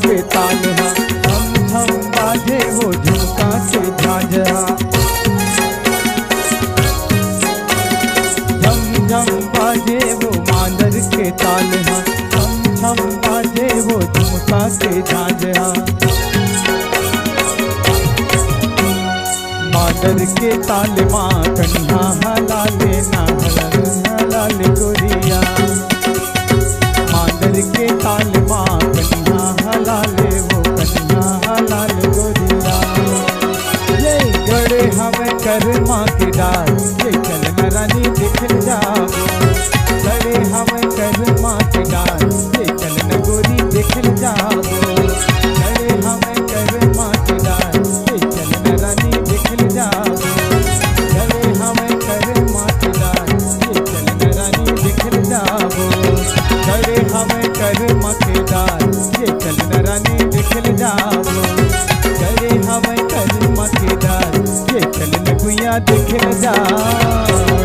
के ताल हा, झम झम बाजे वो झुमका के झांझरा। झम झम बाजे वो मांदर के ताल हा, झम झम बाजे वो झुमका के झांझरा। मांदर के ताल माँ कन्हा हलाले ना हलाल गोरिया। मांदर के ताल माँ कन्हा हलाले वो कन्हा हलाल गोरिया। ये गड़े हमें कर माँ के डाल, ये चलन रानी दिखल जाओ। गड़े हमें कर माँ के डाल, ये चलन गोरी दिखल जाओ। गड़े हमें कर माँ के डाल, ये चलन रानी दिखल जाओ। गड़े हमें कर माँ के डाल, ये चलन रानी दिखल जाओ। गड़े हमें कर माँ के डाल, ये चलन रानी दिखल जाओ। गड़े हमें कर माँ के डाल, ये चलन गुइया दिखल जाओ।